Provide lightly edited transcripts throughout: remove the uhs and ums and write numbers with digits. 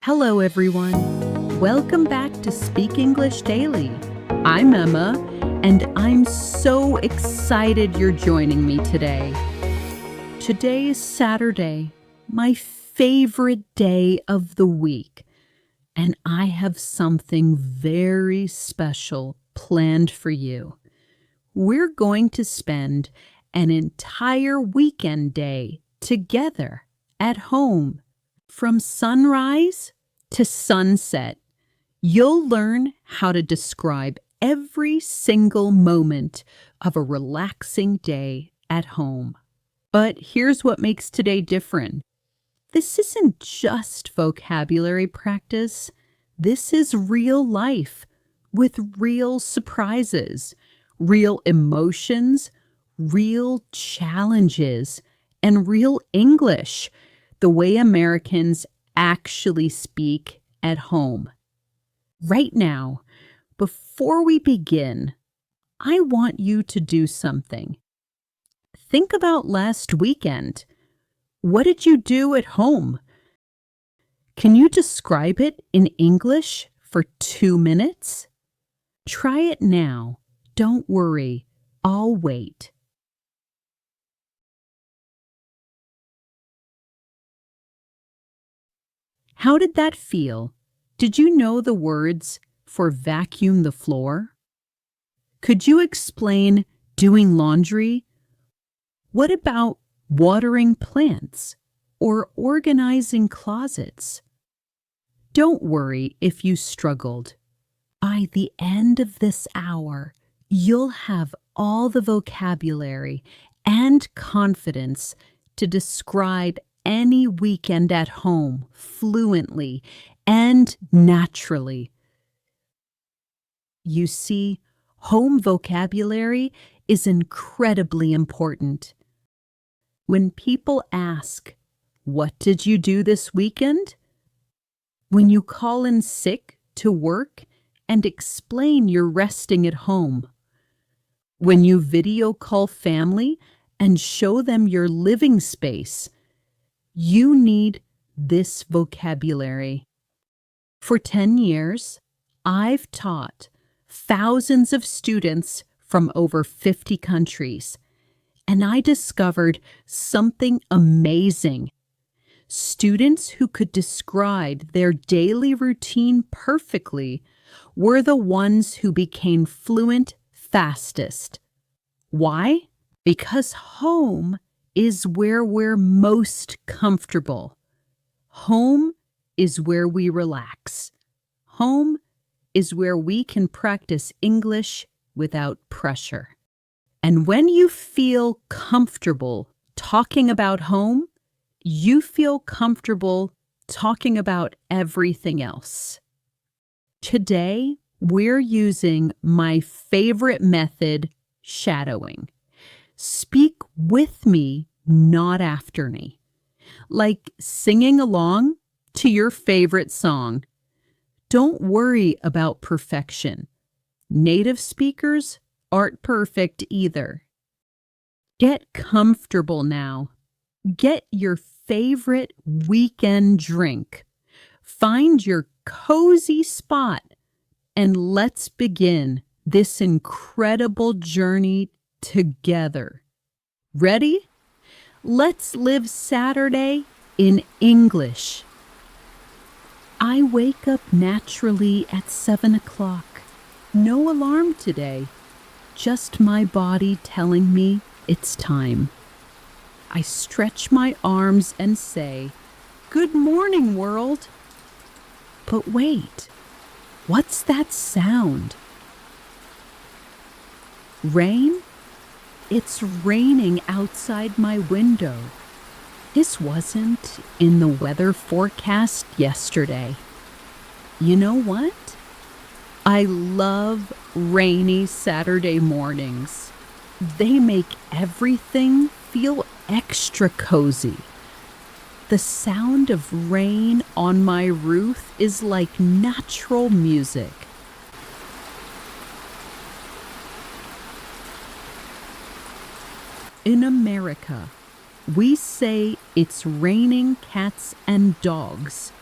Hello, everyone. Welcome back to Speak English Daily. I'm Emma, and I'm so excited you're joining me today. Today is Saturday, my favorite day of the week, and I have something very special planned for you. We're going to spend an entire weekend day together at home. From sunrise to sunset, you'll learn how to describe every single moment of a relaxing day at home. But here's what makes today different. This isn't just vocabulary practice. This is real life with real surprises, real emotions, real challenges, and real English. The way Americans actually speak at home. Right now, before we begin, I want you to do something. Think about last weekend. What did you do at home? Can you describe it in English for 2 minutes? Try it now. Don't worry. I'll wait. How did that feel? Did you know the words for vacuum the floor? Could you explain doing laundry? What about watering plants or organizing closets? Don't worry if you struggled. By the end of this hour, you'll have all the vocabulary and confidence to describe any weekend at home fluently and naturally. You see, home vocabulary is incredibly important. When people ask, "What did you do this weekend?" When you call in sick to work and explain you're resting at home. When you video call family and show them your living space. You need this vocabulary. For 10 years, I've taught thousands of students from over 50 countries, and I discovered something amazing. Students who could describe their daily routine perfectly were the ones who became fluent fastest. Why? Because home is where we're most comfortable. Home is where we relax. Home is where we can practice English without pressure. And when you feel comfortable talking about home, you feel comfortable talking about everything else. Today, we're using my favorite method, shadowing. Speak with me, not after me. Like singing along to your favorite song. Don't worry about perfection. Native speakers aren't perfect either. Get comfortable now. Get your favorite weekend drink. Find your cozy spot and let's begin this incredible journey together. Ready? Let's live Saturday in English. I wake up naturally at 7 o'clock. No alarm today. Just my body telling me it's time. I stretch my arms and say, "Good morning, world." But wait, what's that sound? Rain? It's raining outside my window. This wasn't in the weather forecast yesterday. You know what? I love rainy Saturday mornings. They make everything feel extra cozy. The sound of rain on my roof is like natural music. In America, we say it's raining cats and dogs.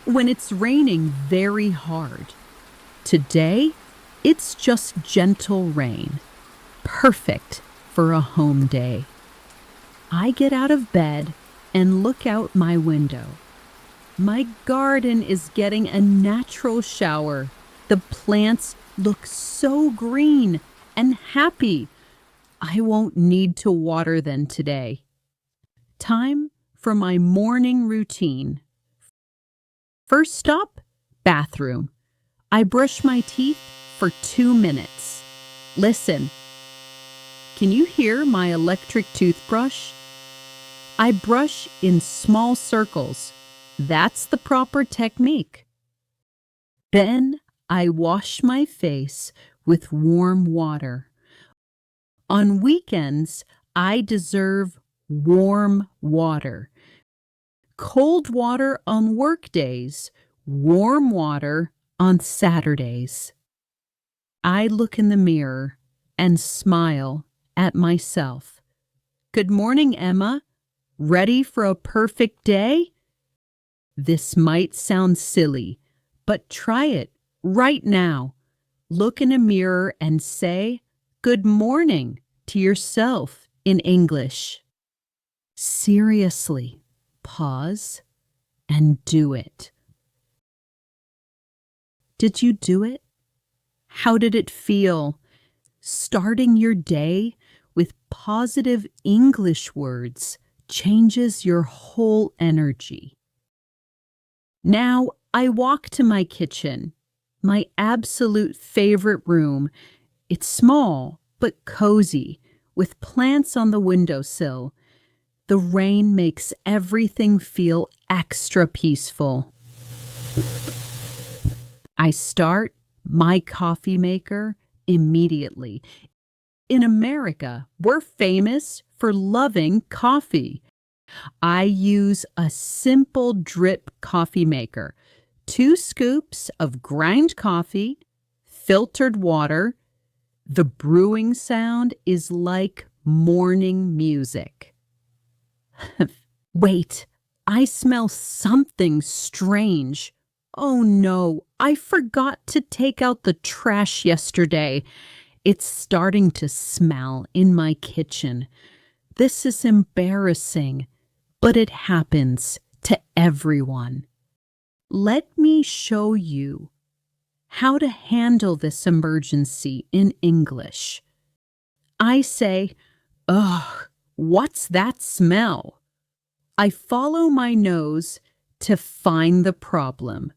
when it's raining very hard. Today, it's just gentle rain, perfect for a home day. I get out of bed and look out my window. My garden is getting a natural shower. The plants look so green and happy. I won't need to water them today. Time for my morning routine. First stop, bathroom. I brush my teeth for 2 minutes. Listen, can you hear my electric toothbrush? I brush in small circles. That's the proper technique. Then I wash my face with warm water. On weekends, I deserve warm water. Cold water on work days, warm water on Saturdays. I look in the mirror and smile at myself. Good morning, Emma. Ready for a perfect day? This might sound silly, but try it right now. Look in a mirror and say, "Good morning" to yourself in English. Seriously, pause and do it. Did you do it? How did it feel? Starting your day with positive English words changes your whole energy. Now I walk to my kitchen, my absolute favorite room. It's small but cozy, with plants on the windowsill. The rain makes everything feel extra peaceful. I start my coffee maker immediately. In America, we're famous for loving coffee. I use a simple drip coffee maker, 2 scoops of ground coffee, filtered water. The brewing sound is like morning music. Wait, I smell something strange. Oh no, I forgot to take out the trash yesterday. It's starting to smell in my kitchen. This is embarrassing, but it happens to everyone. Let me show you how to handle this emergency in English. I say, "Ugh, what's that smell?" I follow my nose to find the problem.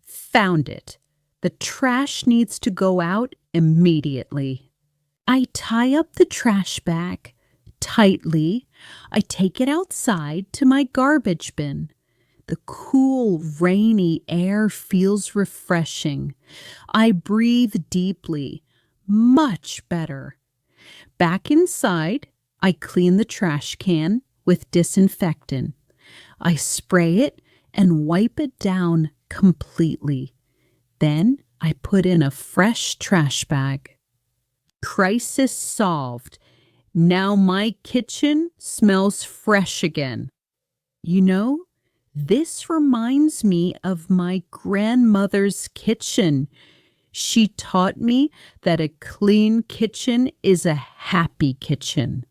Found it. The trash needs to go out immediately. I tie up the trash bag tightly. I take it outside to my garbage bin. The cool, rainy air feels refreshing. I breathe deeply. Much better. Back inside, I clean the trash can with disinfectant. I spray it and wipe it down completely. Then I put in a fresh trash bag. Crisis solved. Now my kitchen smells fresh again. You know, this reminds me of my grandmother's kitchen. She taught me that a clean kitchen is a happy kitchen.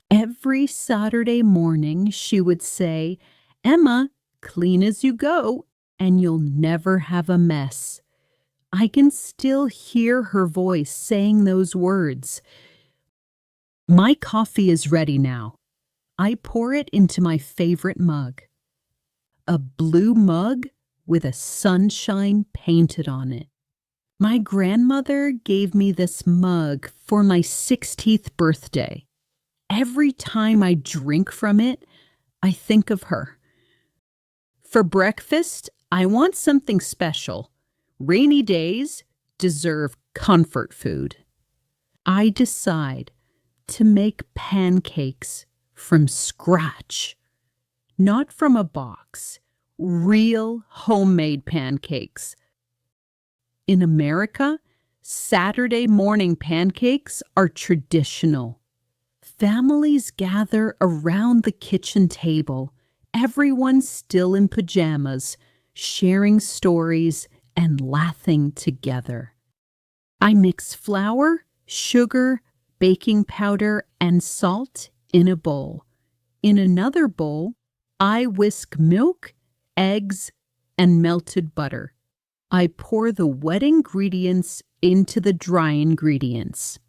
Every Saturday morning, she would say, "Emma, clean as you go, and you'll never have a mess." I can still hear her voice saying those words. My coffee is ready now. I pour it into my favorite mug. A blue mug with a sunshine painted on it. My grandmother gave me this mug for my 60th birthday. Every time I drink from it, I think of her. For breakfast, I want something special. Rainy days deserve comfort food. I decide to make pancakes from scratch, not from a box, real homemade pancakes. In America, Saturday morning pancakes are traditional. Families gather around the kitchen table, everyone still in pajamas. sharing stories, and laughing together. I mix flour, sugar, baking powder, and salt in a bowl. In another bowl, I whisk milk, eggs, and melted butter. I pour the wet ingredients into the dry ingredients.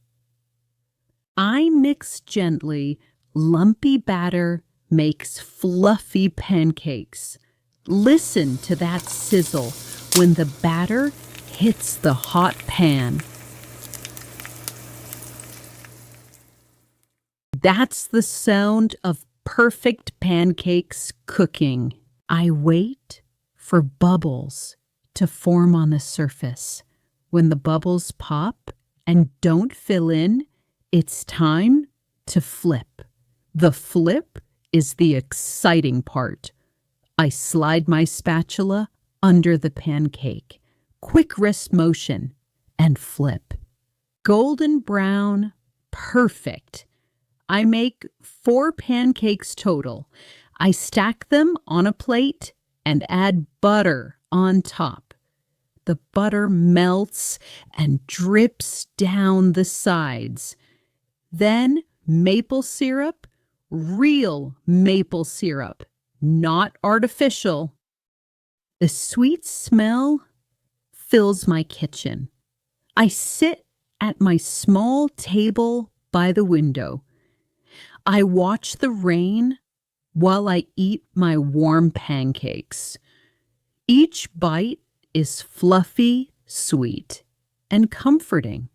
I mix gently. Lumpy batter makes fluffy pancakes. Listen to that sizzle when the batter hits the hot pan. That's the sound of perfect pancakes cooking. I wait for bubbles to form on the surface. When the bubbles pop and don't fill in, it's time to flip. The flip is the exciting part. I slide my spatula under the pancake. Quick wrist motion and flip. Golden brown, perfect. I make 4 pancakes total. I stack them on a plate and add butter on top. The butter melts and drips down the sides. Then maple syrup, real maple syrup, not artificial. The sweet smell fills my kitchen. I sit at my small table by the window. I watch the rain while I eat my warm pancakes. Each bite is fluffy, sweet, and comforting.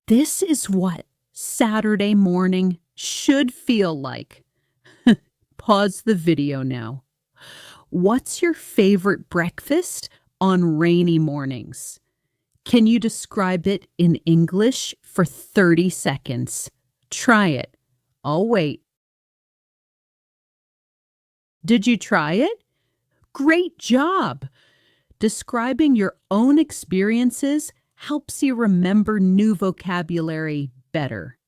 This is what Saturday morning should feel like. Pause the video now. What's your favorite breakfast on rainy mornings? Can you describe it in English for 30 seconds? Try it. I'll wait. Did you try it? Great job! Describing your own experiences helps you remember new vocabulary better.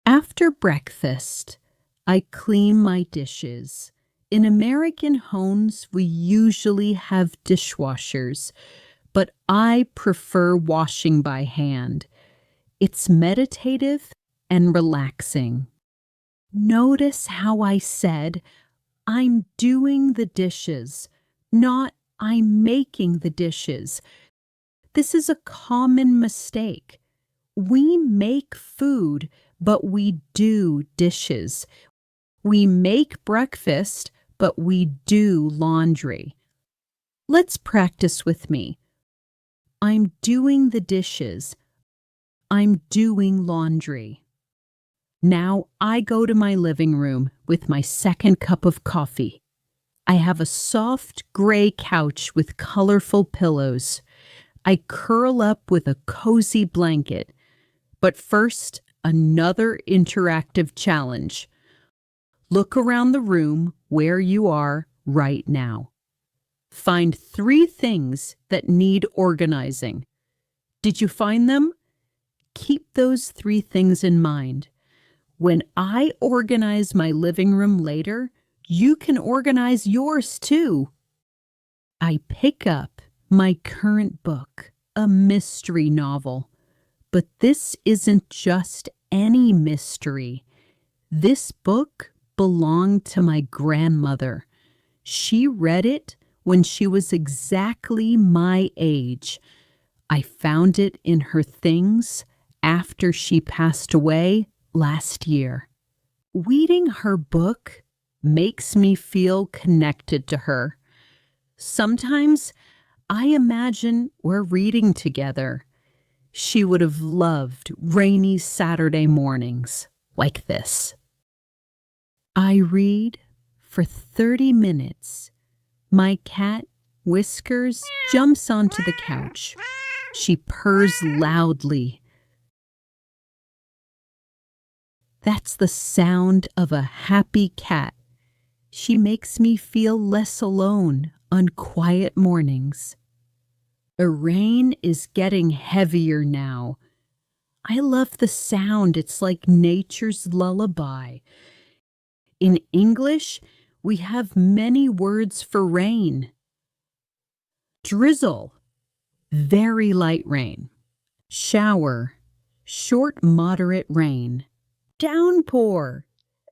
After breakfast, I clean my dishes. In American homes, we usually have dishwashers, but I prefer washing by hand. It's meditative and relaxing. Notice how I said, I'm doing the dishes, not I'm making the dishes. This is a common mistake. We make food, but we do dishes. We make breakfast, but we do laundry. Let's practice with me. I'm doing the dishes. I'm doing laundry. Now I go to my living room with my second cup of coffee. I have a soft gray couch with colorful pillows. I curl up with a cozy blanket. But first, another interactive challenge. Look around the room where you are right now. Find 3 things that need organizing. Did you find them? Keep those 3 things in mind. When I organize my living room later, you can organize yours too. I pick up my current book, a mystery novel. But this isn't just any mystery. This book belonged to my grandmother. She read it when she was exactly my age. I found it in her things after she passed away last year. Reading her book makes me feel connected to her. Sometimes I imagine we're reading together. She would have loved rainy Saturday mornings like this. I read for 30 minutes. My cat, Whiskers, jumps onto the couch. She purrs loudly. That's the sound of a happy cat. She makes me feel less alone on quiet mornings. The rain is getting heavier now. I love the sound. It's like nature's lullaby. In English, we have many words for rain. Drizzle, very light rain. Shower, short moderate rain. Downpour,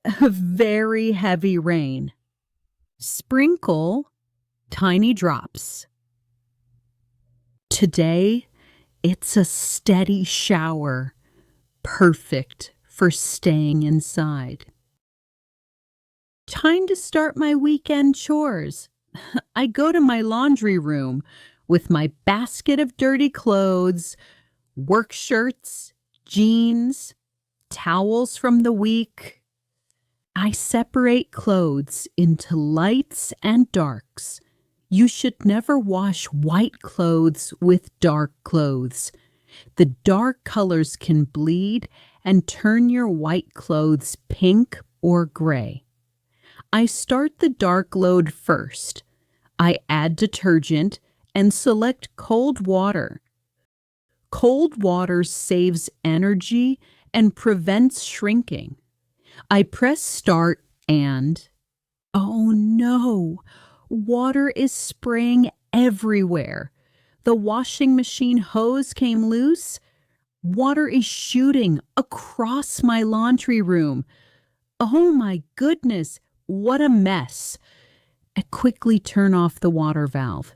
very heavy rain. Sprinkle, tiny drops. Today, it's a steady shower, perfect for staying inside. Time to start my weekend chores. I go to my laundry room with my basket of dirty clothes, work shirts, jeans, towels from the week. I separate clothes into lights and darks. You should never wash white clothes with dark clothes. The dark colors can bleed and turn your white clothes pink or gray. I start the dark load first. I add detergent and select cold water. Cold water saves energy and prevents shrinking. I press start and, oh no, water is spraying everywhere. The washing machine hose came loose. Water is shooting across my laundry room. Oh my goodness, what a mess. I quickly turn off the water valve.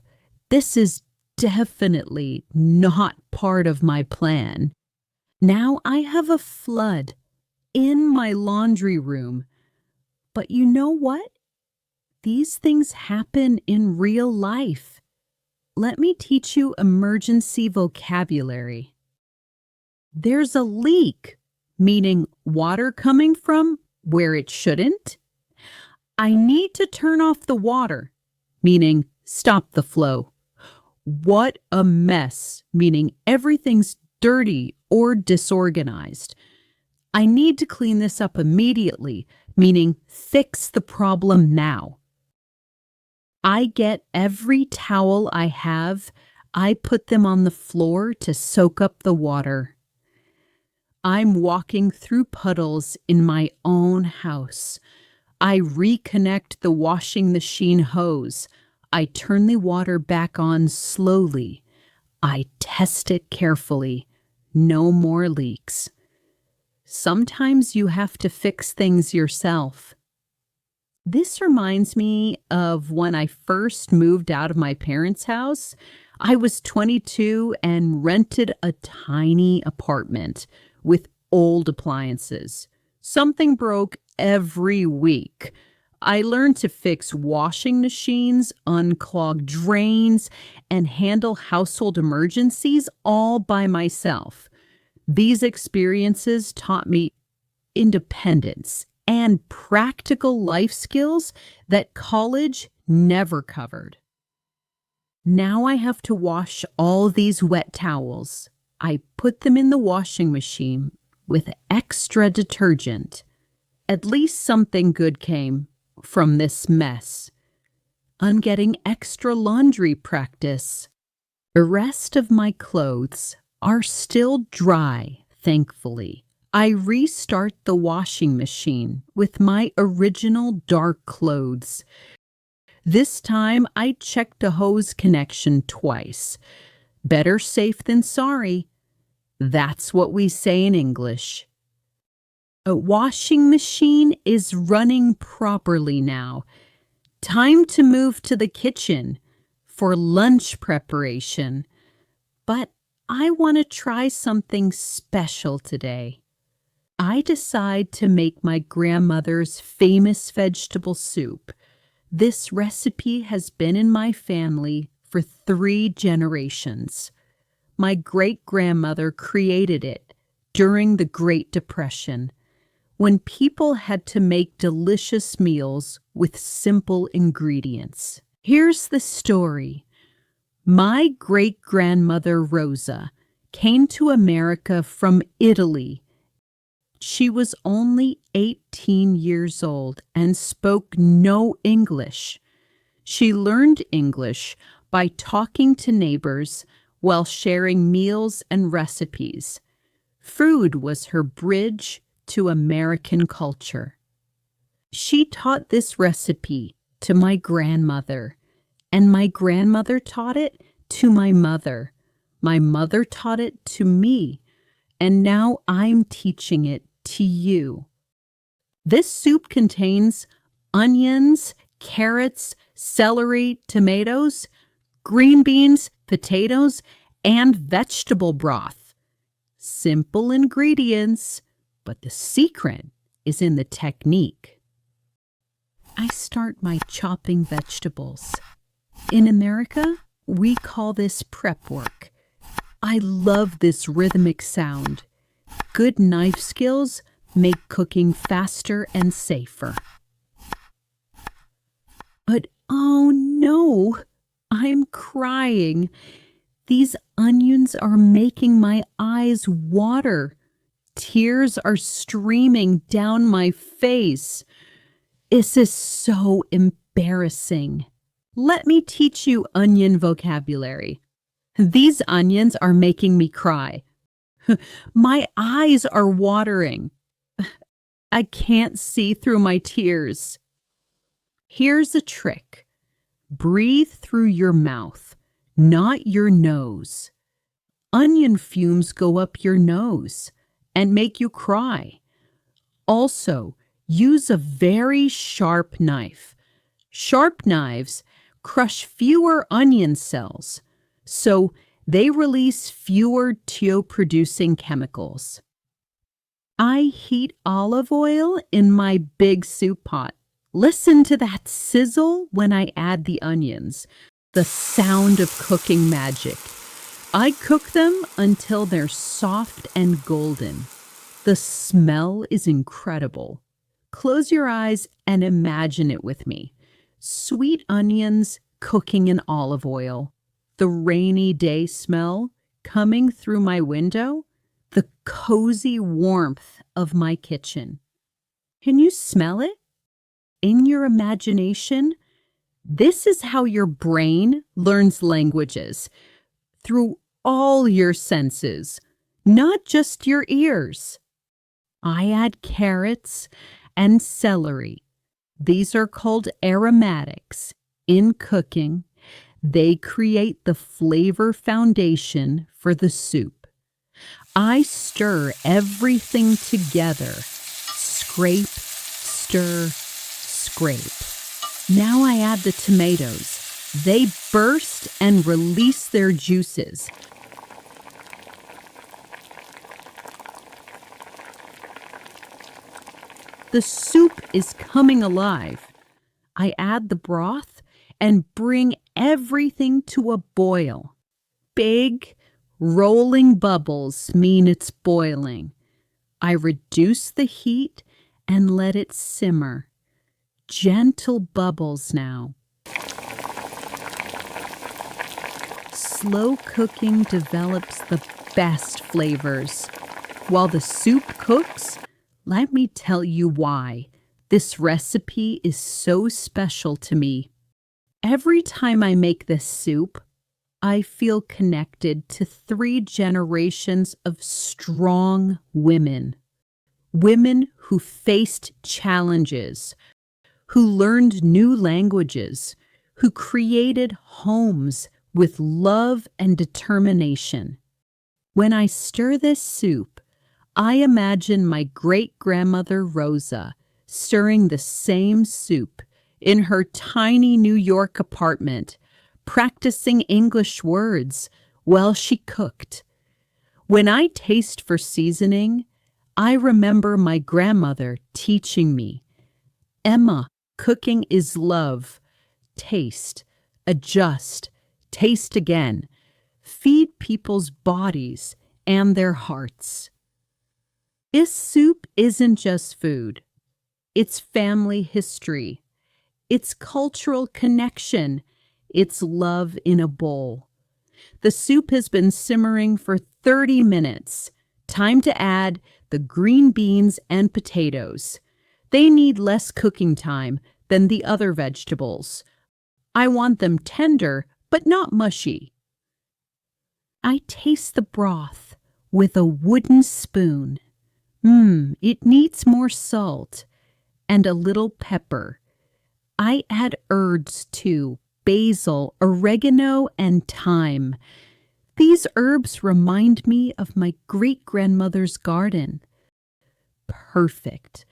This is definitely not part of my plan. Now I have a flood in my laundry room. But you know what? These things happen in real life. Let me teach you emergency vocabulary. There's a leak, meaning water coming from where it shouldn't. I need to turn off the water, meaning stop the flow. What a mess, meaning everything's dirty or disorganized. I need to clean this up immediately, meaning fix the problem now. I get every towel I have, I put them on the floor to soak up the water. I'm walking through puddles in my own house. I reconnect the washing machine hose. I turn the water back on slowly. I test it carefully. No more leaks. Sometimes you have to fix things yourself. This reminds me of when I first moved out of my parents' house. I was 22 and rented a tiny apartment with old appliances. Something broke every week. I learned to fix washing machines, unclog drains, and handle household emergencies all by myself. These experiences taught me independence and practical life skills that college never covered. Now I have to wash all these wet towels. I put them in the washing machine with extra detergent. At least something good came from this mess. I'm getting extra laundry practice. The rest of my clothes are still dry, thankfully. I restart the washing machine with my original dark clothes. This time I checked the hose connection twice. Better safe than sorry. That's what we say in English. A washing machine is running properly now. Time to move to the kitchen for lunch preparation. But I want to try something special today. I decide to make my grandmother's famous vegetable soup. This recipe has been in my family for 3 generations. My great-grandmother created it during the Great Depression, when people had to make delicious meals with simple ingredients. Here's the story. My great-grandmother Rosa came to America from Italy. She was only 18 years old and spoke no English. She learned English by talking to neighbors while sharing meals and recipes. Food was her bridge to American culture. She taught this recipe to my grandmother, and my grandmother taught it to my mother. My mother taught it to me, and now I'm teaching it to you. This soup contains onions, carrots, celery, tomatoes, green beans, potatoes, and vegetable broth. Simple ingredients, but the secret is in the technique. I start by chopping vegetables. In America, we call this prep work. I love this rhythmic sound. Good knife skills make cooking faster and safer. But oh no, I'm crying. These onions are making my eyes water. Tears are streaming down my face. This is so embarrassing. Let me teach you onion vocabulary. These onions are making me cry. My eyes are watering. I can't see through my tears. Here's a trick. Breathe through your mouth, not your nose. Onion fumes go up your nose and make you cry. Also, use a very sharp knife. Sharp knives crush fewer onion cells, so they release fewer tear-producing chemicals. I heat olive oil in my big soup pot. Listen to that sizzle when I add the onions. The sound of cooking magic. I cook them until they're soft and golden. The smell is incredible. Close your eyes and imagine it with me. Sweet onions cooking in olive oil. The rainy day smell coming through my window. The cozy warmth of my kitchen. Can you smell it? In your imagination, this is how your brain learns languages. Through all your senses, not just your ears. I add carrots and celery. These are called aromatics. In cooking, they create the flavor foundation for the soup. I stir everything together. Scrape, stir, scrape. Now I add the tomatoes. They burst and release their juices. The soup is coming alive. I add the broth and bring everything to a boil. Big, rolling bubbles mean it's boiling. I reduce the heat and let it simmer. Gentle bubbles now. Slow cooking develops the best flavors. While the soup cooks, let me tell you why. This recipe is so special to me. Every time I make this soup, I feel connected to 3 generations of strong women. Women who faced challenges, who learned new languages, who created homes with love and determination. When I stir this soup, I imagine my great-grandmother Rosa stirring the same soup in her tiny New York apartment, practicing English words while she cooked. When I taste for seasoning, I remember my grandmother teaching me, Emma, cooking is love. Taste, adjust, taste again. Feed people's bodies and their hearts. This soup isn't just food. It's family history. It's cultural connection. It's love in a bowl. The soup has been simmering for 30 minutes. Time to add the green beans and potatoes. They need less cooking time than the other vegetables. I want them tender, but not mushy. I taste the broth with a wooden spoon. It needs more salt and a little pepper. I add herbs too, basil, oregano, and thyme. These herbs remind me of my great-grandmother's garden. Perfect.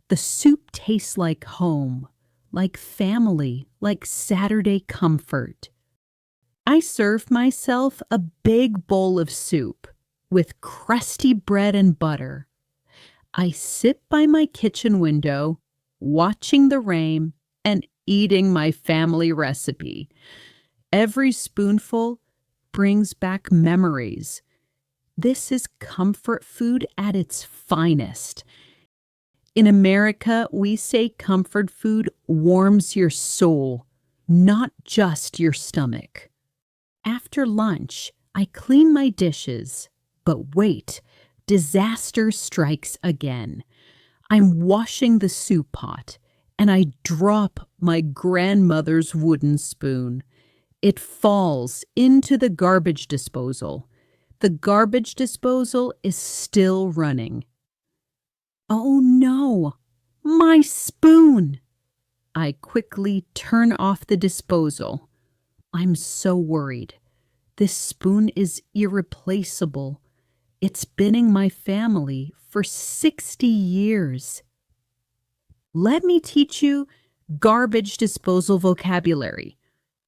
The soup tastes like home, like family, like Saturday comfort. I serve myself a big bowl of soup with crusty bread and butter. I sit by my kitchen window, watching the rain and eating my family recipe. Every spoonful brings back memories. This is comfort food at its finest. In America, we say comfort food warms your soul, not just your stomach. After lunch, I clean my dishes, but wait, disaster strikes again. I'm washing the soup pot, and I drop my grandmother's wooden spoon. It falls into the garbage disposal. The garbage disposal is still running. Oh no, my spoon! I quickly turn off the disposal. I'm so worried. This spoon is irreplaceable. It's been in my family for 60 years. Let me teach you garbage disposal vocabulary.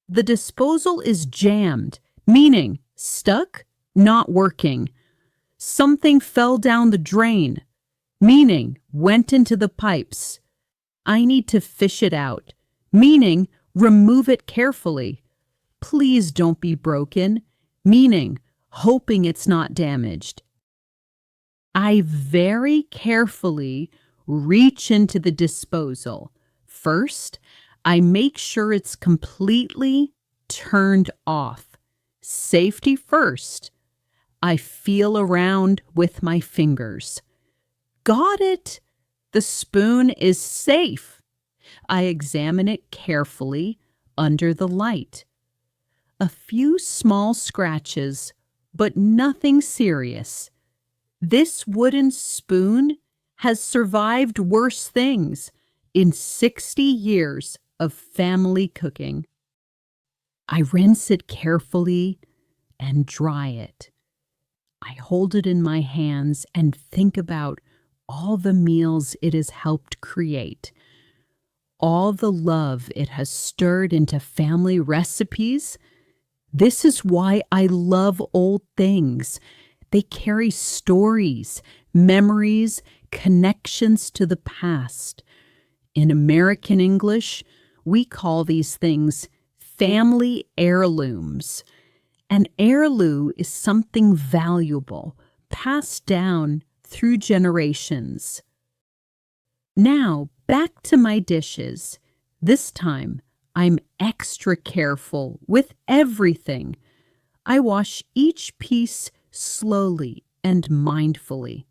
The disposal is jammed, meaning stuck, not working. Something fell down the drain, meaning went into the pipes. I need to fish it out, meaning remove it carefully. Please don't be broken, meaning hoping it's not damaged. I very carefully reach into the disposal. First, I make sure it's completely turned off. Safety first. I feel around with my fingers. Got it! The spoon is safe. I examine it carefully under the light. A few small scratches, but nothing serious. This wooden spoon has survived worse things in 60 years of family cooking. I rinse it carefully and dry it. I hold it in my hands and think about all the meals it has helped create, all the love it has stirred into family recipes. This is why I love old things. They carry stories, memories, connections to the past. In American English, we call these things family heirlooms. An heirloom is something valuable, passed down through generations. Now, back to my dishes. This time, I'm extra careful with everything. I wash each piece slowly and mindfully.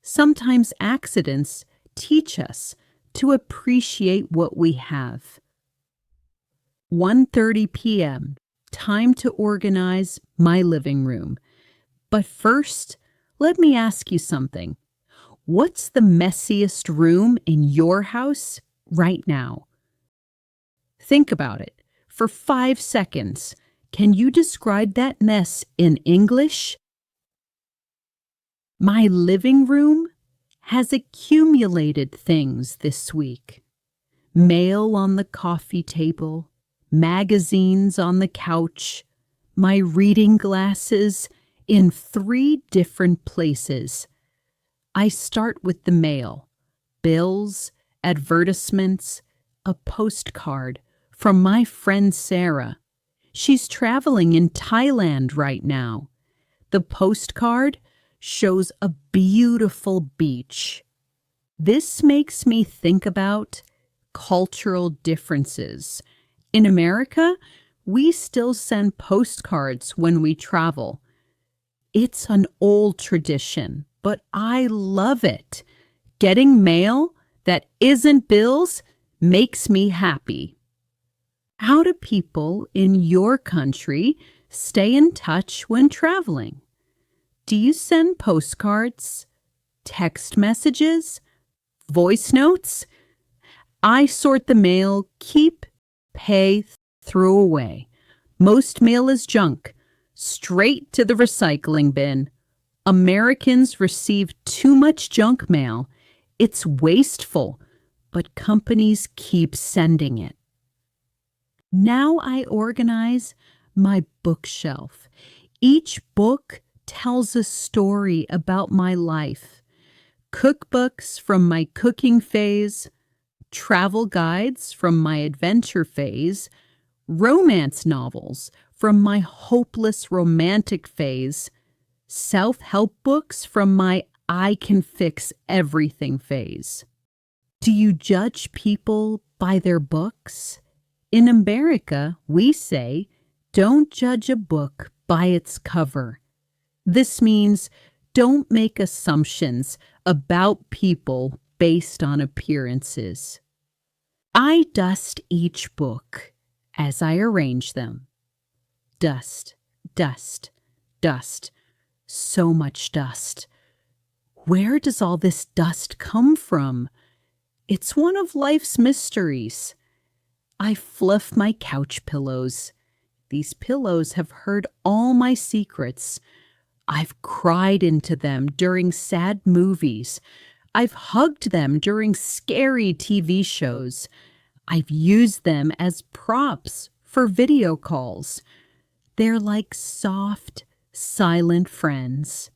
Sometimes accidents teach us to appreciate what we have. 1:30 p.m. Time to organize my living room. But first, let me ask you something. What's the messiest room in your house right now? Think about it for 5 seconds. Can you describe that mess in English? My living room has accumulated things this week. Mail on the coffee table, magazines on the couch, my reading glasses in 3 different places. I start with the mail, bills, advertisements, a postcard from my friend Sarah. She's traveling in Thailand right now. The postcard shows a beautiful beach. This makes me think about cultural differences. In America, we still send postcards when we travel. It's an old tradition, but I love it. Getting mail that isn't bills makes me happy. How do people in your country stay in touch when traveling? Do you send postcards, text messages, voice notes? I sort the mail, keep, pay throw away. Most mail is junk. Straight to the recycling bin. Americans receive too much junk mail. It's wasteful, but companies keep sending it. Now I organize my bookshelf. Each book tells a story about my life. Cookbooks from my cooking phase, travel guides from my adventure phase, romance novels from my hopeless romantic phase, self-help books from my I can fix everything phase. Do you judge people by their books? In America, we say, don't judge a book by its cover. This means don't make assumptions about people based on appearances. I dust each book as I arrange them. Dust, dust, dust. So much dust. Where does all this dust come from? It's one of life's mysteries. I fluff my couch pillows. These pillows have heard all my secrets. I've cried into them during sad movies. I've hugged them during scary TV shows. I've used them as props for video calls. They're like soft, silent friends.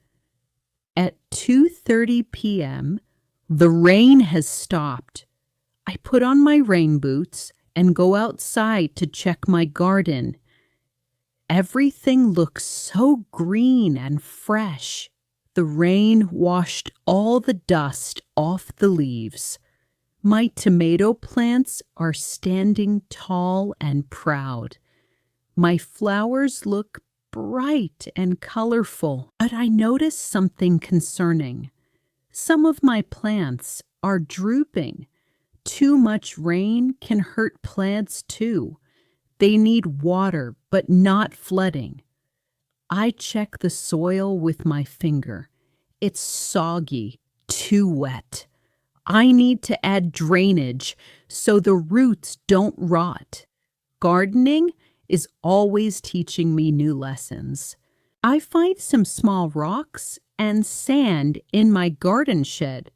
At 2:30 p.m., the rain has stopped. I put on my rain boots and go outside to check my garden. Everything looks so green and fresh. The rain washed all the dust off the leaves. My tomato plants are standing tall and proud. My flowers look bright and colorful, but I notice something concerning. Some of my plants are drooping. Too much rain can hurt plants too. They need water, but not flooding. I check the soil with my finger. It's soggy, too wet. I need to add drainage so the roots don't rot. Gardening is always teaching me new lessons. I find some small rocks and sand in my garden shed.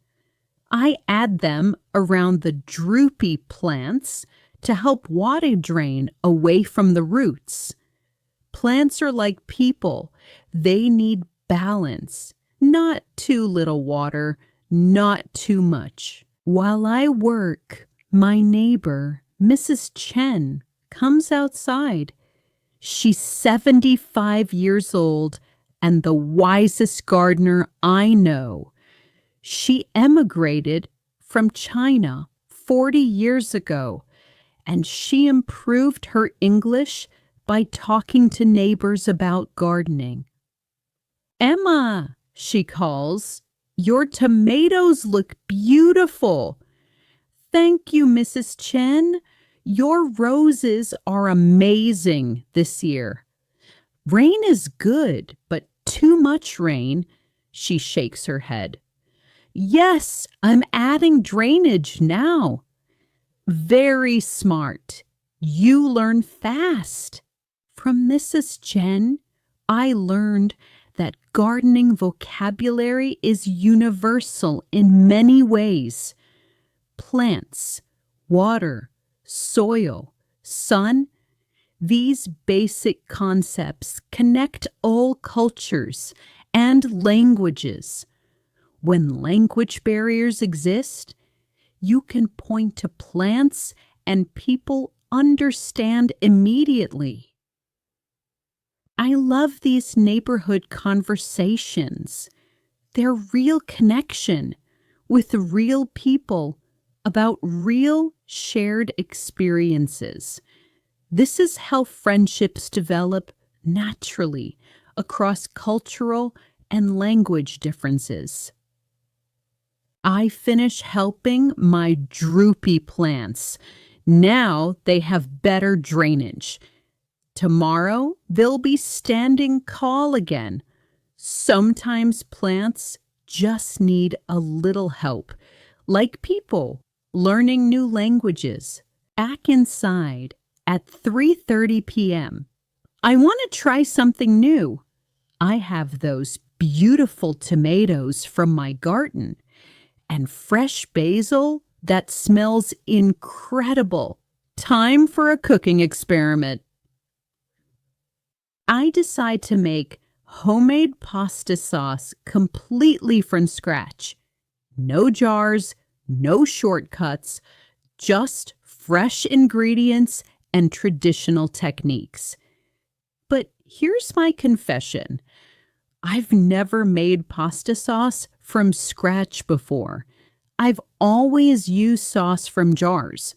I add them around the droopy plants to help water drain away from the roots. Plants are like people. They need balance. Not too little water, not too much. While I work, my neighbor, Mrs. Chen, comes outside. She's 75 years old and the wisest gardener I know. She emigrated from China 40 years ago, and she improved her English by talking to neighbors about gardening. "Emma," she calls, "your tomatoes look beautiful." "Thank you, Mrs. Chen. Your roses are amazing this year." "Rain is good, but too much rain." She shakes her head. "Yes, I'm adding drainage now." "Very smart. You learn fast." From Mrs. Chen, I learned that gardening vocabulary is universal in many ways. Plants, water, soil, sun, these basic concepts connect all cultures and languages. When language barriers exist, you can point to plants and people understand immediately. I love these neighborhood conversations. They're real connection with real people about real shared experiences. This is how friendships develop naturally across cultural and language differences. I finish helping my droopy plants. Now they have better drainage. Tomorrow they'll be standing tall again. Sometimes plants just need a little help, like people learning new languages. Back inside, at 3:30 p.m. I want to try something new. I have those beautiful tomatoes from my garden and fresh basil that smells incredible. Time for a cooking experiment. I decide to make homemade pasta sauce completely from scratch. No jars, no shortcuts, just fresh ingredients and traditional techniques. But here's my confession. I've never made pasta sauce from scratch before. I've always used sauce from jars.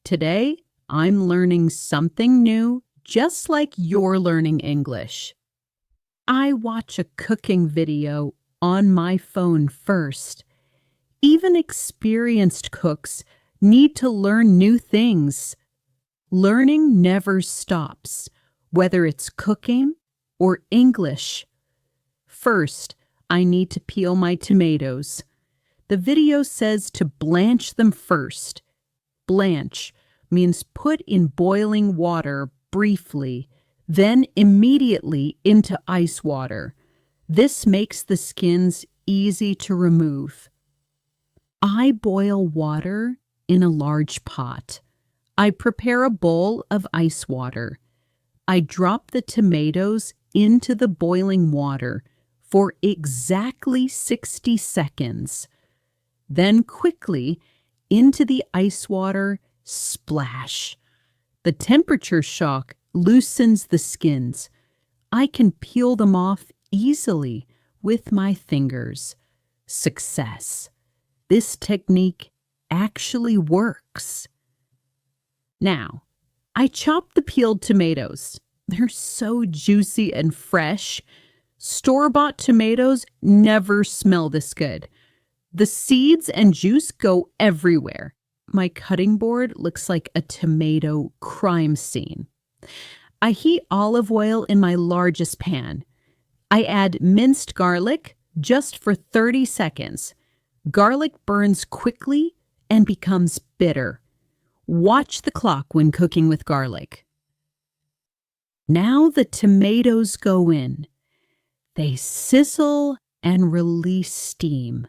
Today, I'm learning something new, just like you're learning English. I watch a cooking video on my phone first. Even experienced cooks need to learn new things. Learning never stops, whether it's cooking or English. First, I need to peel my tomatoes. The video says to blanch them first. Blanch means put in boiling water briefly, then immediately into ice water. This makes the skins easy to remove. I boil water in a large pot. I prepare a bowl of ice water. I drop the tomatoes into the boiling water for exactly 60 seconds. Then quickly into the ice water, splash. The temperature shock loosens the skins. I can peel them off easily with my fingers. Success. This technique actually works. Now, I chop the peeled tomatoes. They're so juicy and fresh. Store-bought tomatoes never smell this good. The seeds and juice go everywhere. My cutting board looks like a tomato crime scene. I heat olive oil in my largest pan. I add minced garlic just for 30 seconds. Garlic burns quickly and becomes bitter. Watch the clock when cooking with garlic. Now the tomatoes go in. They sizzle and release steam.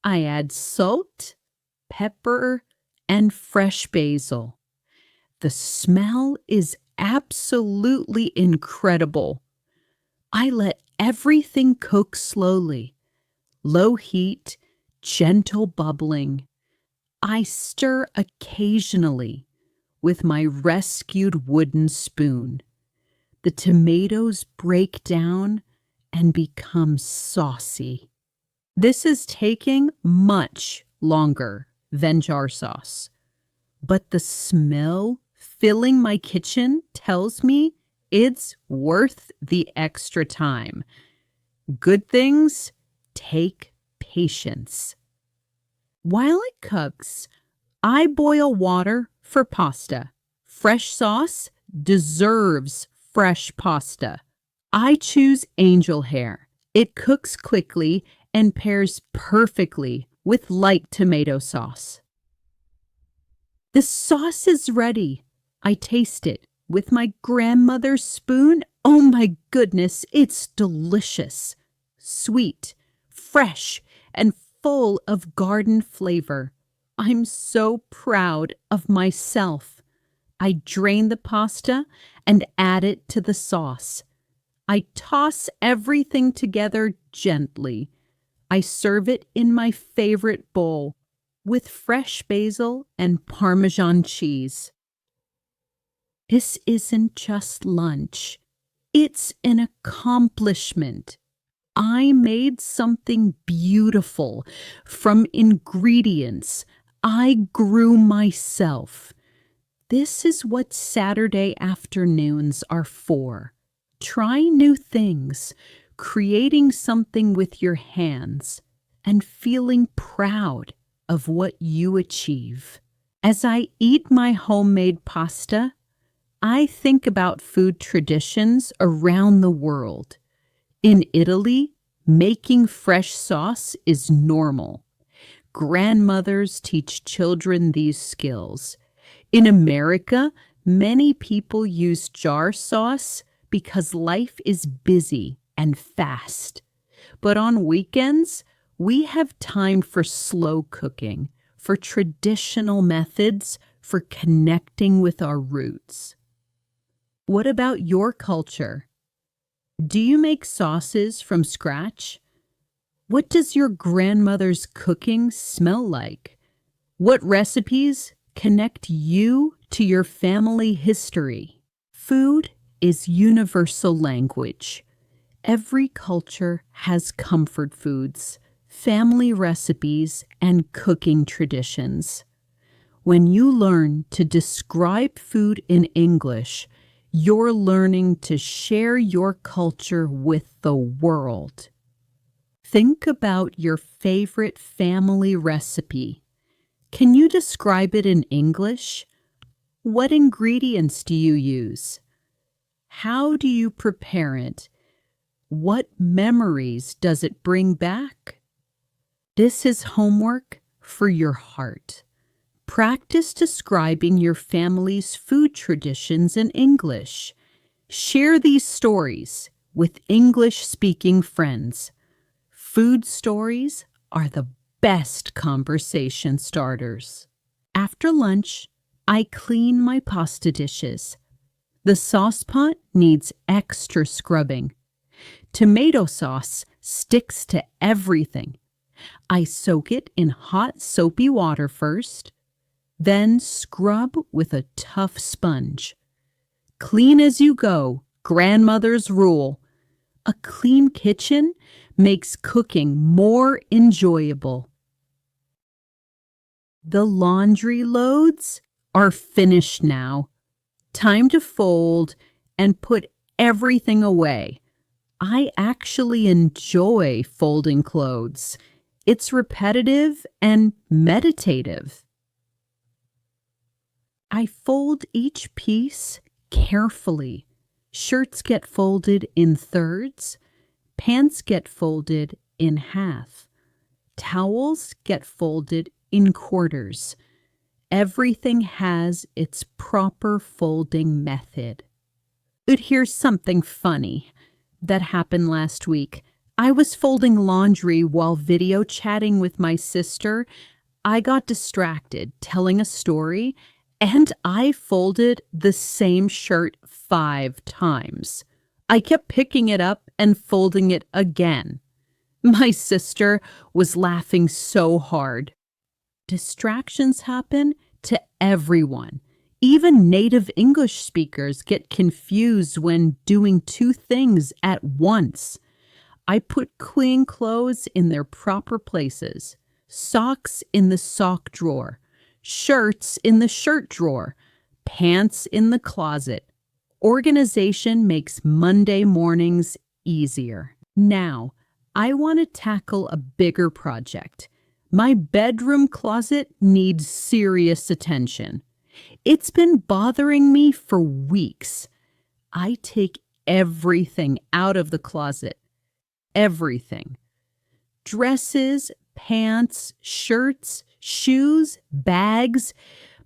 I add salt, pepper, and fresh basil. The smell is absolutely incredible. I let everything cook slowly. Low heat, gentle bubbling. I stir occasionally with my rescued wooden spoon. The tomatoes break down and become saucy. This is taking much longer than jar sauce, but the smell filling my kitchen tells me it's worth the extra time. Good things take patience. While it cooks, I boil water for pasta. Fresh sauce deserves fresh pasta. I choose angel hair. It cooks quickly and pairs perfectly with light tomato sauce. The sauce is ready. I taste it with my grandmother's spoon. Oh my goodness, it's delicious. Sweet, fresh, and full of garden flavor. I'm so proud of myself. I drain the pasta and add it to the sauce. I toss everything together gently. I serve it in my favorite bowl with fresh basil and Parmesan cheese. This isn't just lunch. It's an accomplishment. I made something beautiful from ingredients I grew myself. This is what Saturday afternoons are for. Try new things, creating something with your hands, and feeling proud of what you achieve. As I eat my homemade pasta, I think about food traditions around the world. In Italy, making fresh sauce is normal. Grandmothers teach children these skills. In America, Many people use jar sauce because life is busy and fast. But on weekends, we have time for slow cooking, for traditional methods, for connecting with our roots. What about your culture? Do you make sauces from scratch? What does your grandmother's cooking smell like? What recipes connect you to your family history? Food is universal language. Every culture has comfort foods, family recipes, and cooking traditions. When you learn to describe food in English, you're learning to share your culture with the world. Think about your favorite family recipe. Can you describe it in English? What ingredients do you use? How do you prepare it? What memories does it bring back? This is homework for your heart. Practice describing your family's food traditions in English. Share these stories with English-speaking friends. Food stories are the best conversation starters. After lunch, I clean my pasta dishes. The saucepot needs extra scrubbing. Tomato sauce sticks to everything. I soak it in hot soapy water first, then scrub with a tough sponge. Clean as you go, grandmother's rule. A clean kitchen makes cooking more enjoyable. The laundry loads are finished now. Time to fold and put everything away. I actually enjoy folding clothes. It's repetitive and meditative. I fold each piece carefully. Shirts get folded in thirds. Pants get folded in half. Towels get folded in quarters. Everything has its proper folding method. But here's something funny that happened last week. I was folding laundry while video chatting with my sister. I got distracted telling a story, and I folded the same shirt 5 times. I kept picking it up and folding it again. My sister was laughing so hard. Distractions happen to everyone. Even native English speakers get confused when doing 2 things at once. I put clean clothes in their proper places. Socks in the sock drawer. Shirts in the shirt drawer. Pants in the closet. Organization makes Monday mornings easier. Now, I want to tackle a bigger project. My bedroom closet needs serious attention. It's been bothering me for weeks. I take everything out of the closet. Everything. Dresses, pants, shirts, shoes, bags.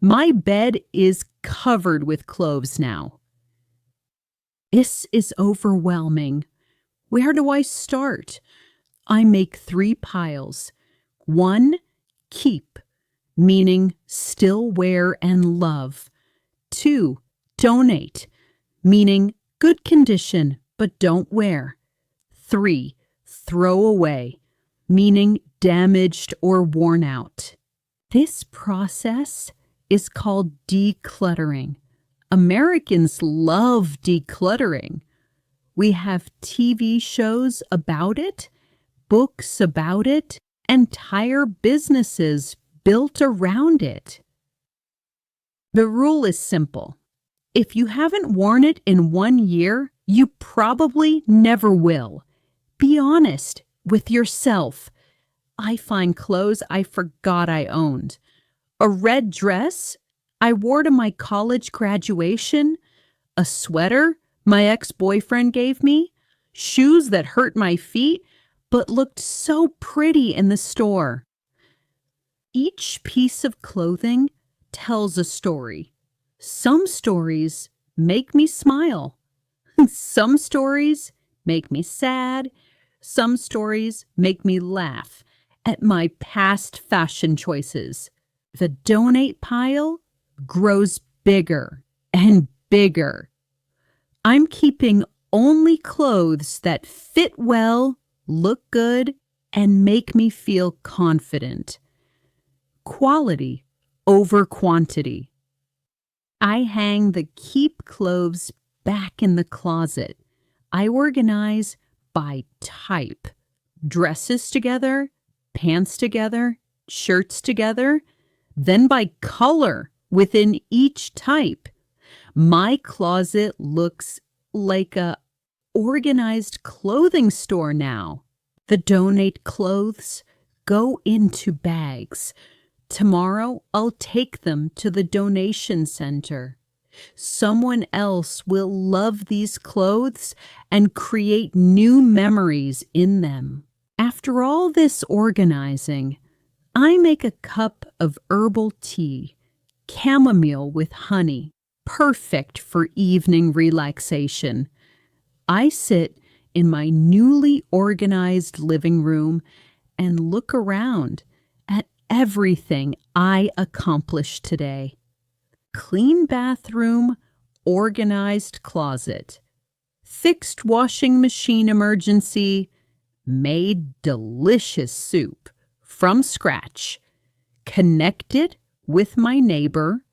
My bed is covered with clothes now. This is overwhelming. Where do I start? I make 3 piles. 1, keep, meaning still wear and love. 2, donate, meaning good condition but don't wear. 3, throw away, meaning damaged or worn out. This process is called decluttering. Americans love decluttering. We have TV shows about it, books about it, entire businesses built around it. The rule is simple. If you haven't worn it in 1 year, you probably never will. Be honest with yourself. I find clothes I forgot I owned. A red dress I wore to my college graduation, a sweater my ex-boyfriend gave me, shoes that hurt my feet but looked so pretty in the store. Each piece of clothing tells a story. Some stories make me smile. Some stories make me sad. Some stories make me laugh at my past fashion choices. The donate pile grows bigger and bigger. I'm keeping only clothes that fit well, look good, and make me feel confident. Quality over quantity. I hang the keep clothes back in the closet. I organize by type. Dresses together, pants together, shirts together, then by color within each type. My closet looks like a organized clothing store now. The donate clothes go into bags. Tomorrow, I'll take them to the donation center. Someone else will love these clothes and create new memories in them. After all this organizing, I make a cup of herbal tea, chamomile with honey, perfect for evening relaxation. I sit in my newly organized living room and look around at everything I accomplished today. Clean bathroom, organized closet, fixed washing machine emergency, made delicious soup from scratch, connected with my neighbor,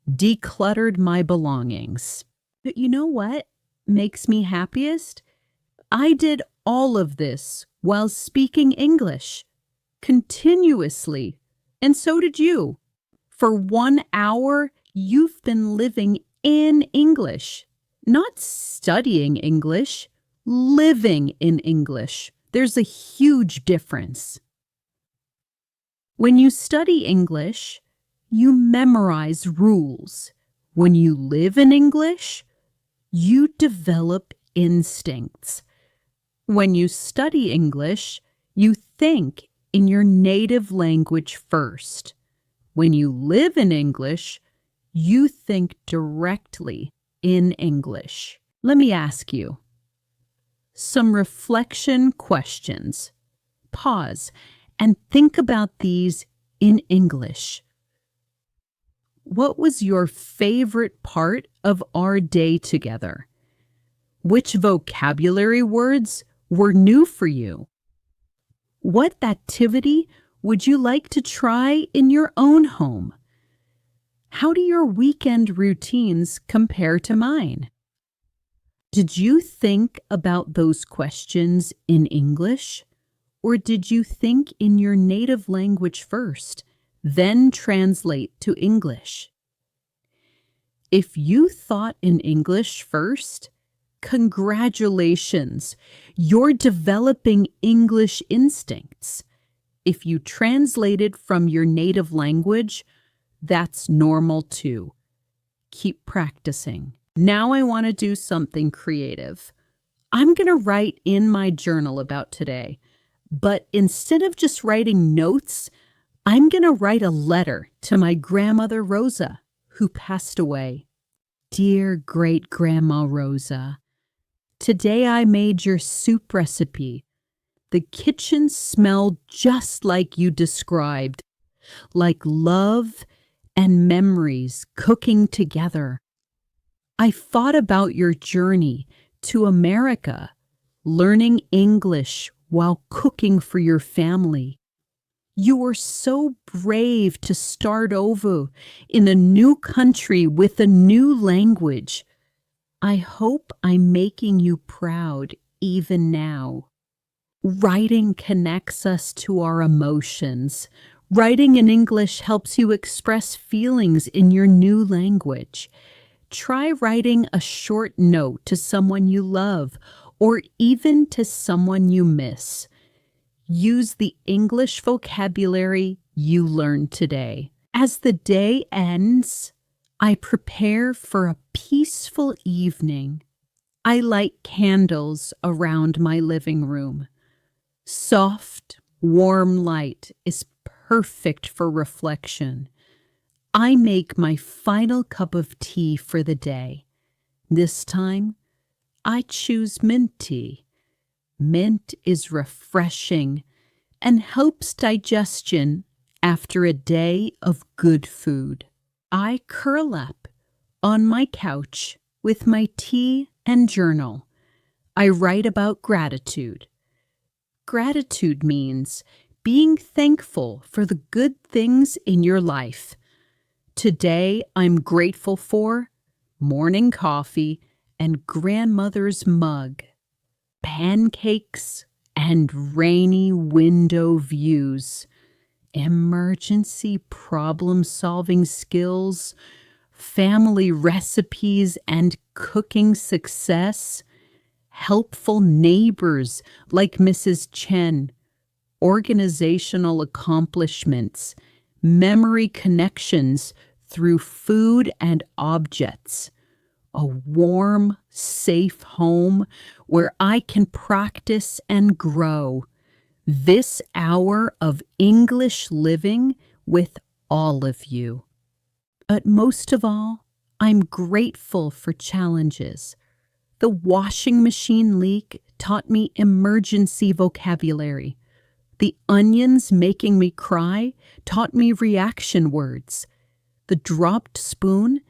decluttered my belongings. But you know what makes me happiest? I did all of this while speaking English continuously, and so did you. For 1 hour, you've been living in English, not studying English, living in English. There's a huge difference. When you study English, you memorize rules. When you live in English, you develop instincts. When you study English, you think in your native language first. When you live in English, you think directly in English. Let me ask you some reflection questions. Pause and think about these in English. What was your favorite part of our day together? Which vocabulary words were new for you? What activity would you like to try in your own home? How do your weekend routines compare to mine? Did you think about those questions in English? Or did you think in your native language first, then translate to English? If you thought in English first, congratulations, you're developing English instincts. If you translated from your native language, that's normal too. Keep practicing. Now I want to do something creative. I'm going to write in my journal about today, but instead of just writing notes, I'm going to write a letter to my grandmother Rosa, who passed away. Dear great-grandma Rosa, today I made your soup recipe. The kitchen smelled just like you described, like love and memories cooking together. I thought about your journey to America, learning English while cooking for your family. You were so brave to start over in a new country with a new language. I hope I'm making you proud even now. Writing connects us to our emotions. Writing in English helps you express feelings in your new language. Try writing a short note to someone you love or even to someone you miss. Use the English vocabulary you learned today. As the day ends, I prepare for a peaceful evening. I light candles around my living room. Soft, warm light is perfect for reflection. I make my final cup of tea for the day. This time, I choose mint tea. Mint is refreshing and helps digestion after a day of good food. I curl up on my couch with my tea and journal. I write about gratitude. Gratitude means being thankful for the good things in your life. Today, I'm grateful for morning coffee and grandmother's mug, pancakes and rainy window views, emergency problem-solving skills, family recipes and cooking success, helpful neighbors like Mrs. Chen, organizational accomplishments, memory connections through food and objects, a warm, safe home where I can practice and grow. This hour of English living with all of you. But most of all, I'm grateful for challenges. The washing machine leak taught me emergency vocabulary. The onions making me cry taught me reaction words. The dropped spoon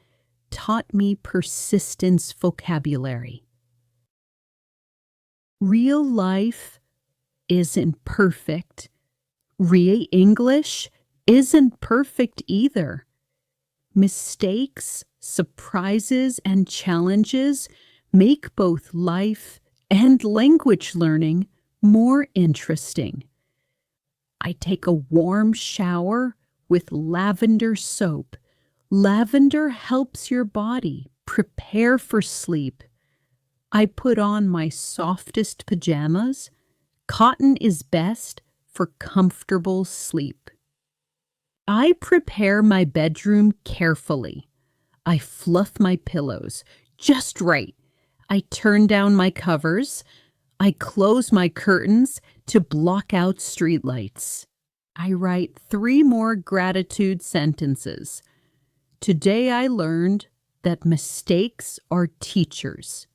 taught me persistence vocabulary. Real life isn't perfect. Real English isn't perfect either. Mistakes, surprises, and challenges make both life and language learning more interesting. I take a warm shower with lavender soap. Lavender helps your body prepare for sleep. I put on my softest pajamas. Cotton is best for comfortable sleep. I prepare my bedroom carefully. I fluff my pillows just right. I turn down my covers. I close my curtains to block out streetlights. I write 3 more gratitude sentences. Today I learned that mistakes are teachers.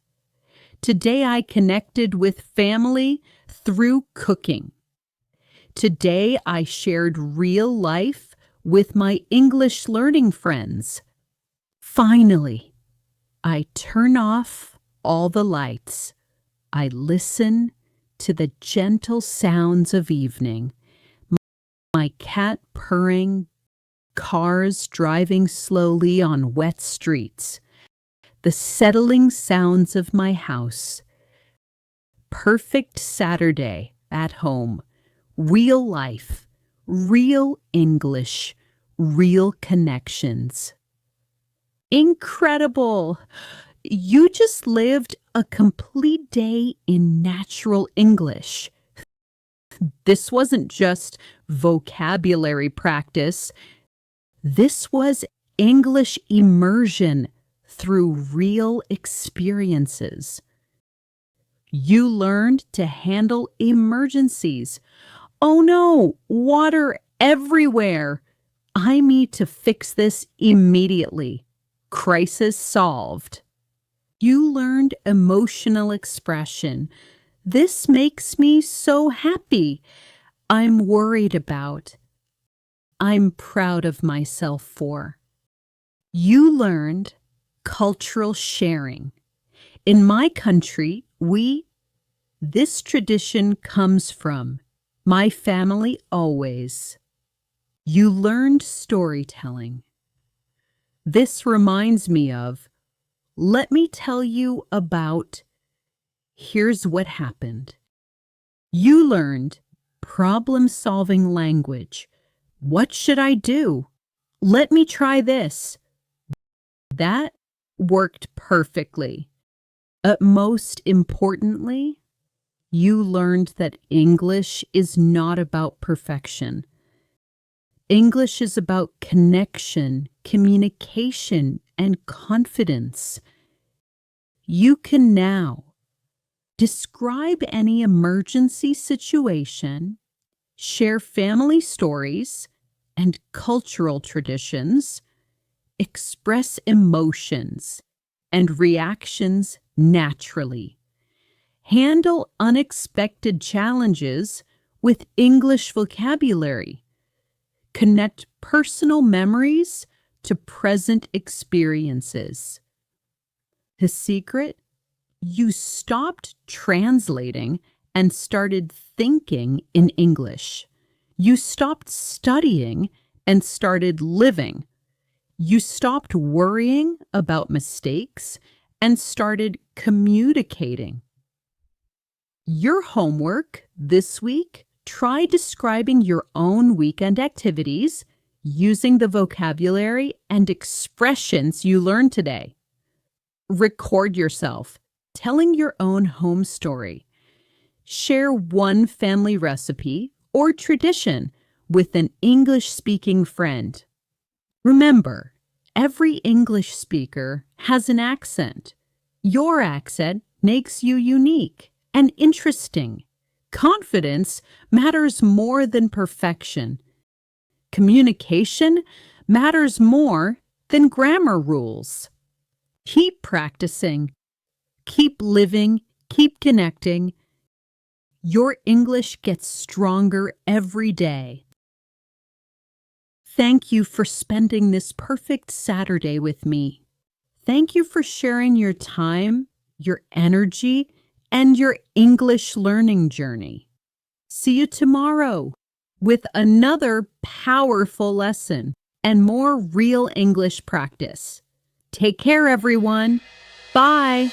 Today I connected with family through cooking. Today I shared real life with my English learning friends. Finally, I turn off all the lights. I listen to the gentle sounds of evening. My cat purring, cars driving slowly on wet streets, the settling sounds of my house. Perfect Saturday at home, real life, real English, real connections. Incredible! You just lived a complete day in natural English. This wasn't just vocabulary practice. This was English immersion through real experiences. You learned to handle emergencies. Oh no, water everywhere. I need to fix this immediately. Crisis solved. You learned emotional expression. This makes me so happy. I'm worried about. I'm proud of myself for. You learned cultural sharing. In my country, this tradition comes from my family always. You learned storytelling. This reminds me of, let me tell you about, here's what happened. You learned problem-solving language. What should I do? Let me try this. That worked perfectly. Most importantly, you learned that English is not about perfection. English is about connection, communication, and confidence. You can now describe any emergency situation, share family stories and cultural traditions, express emotions and reactions naturally. Handle unexpected challenges with English vocabulary. Connect personal memories to present experiences. The secret? You stopped translating and started thinking in English. You stopped studying and started living. You stopped worrying about mistakes and started communicating. Your homework this week, try describing your own weekend activities using the vocabulary and expressions you learned today. Record yourself telling your own home story. Share one family recipe or tradition with an English-speaking friend. Remember, every English speaker has an accent. Your accent makes you unique and interesting. Confidence matters more than perfection. Communication matters more than grammar rules. Keep practicing. Keep living. Keep connecting. Your English gets stronger every day. Thank you for spending this perfect Saturday with me. Thank you for sharing your time, your energy, and your English learning journey. See you tomorrow with another powerful lesson and more real English practice. Take care, everyone. Bye.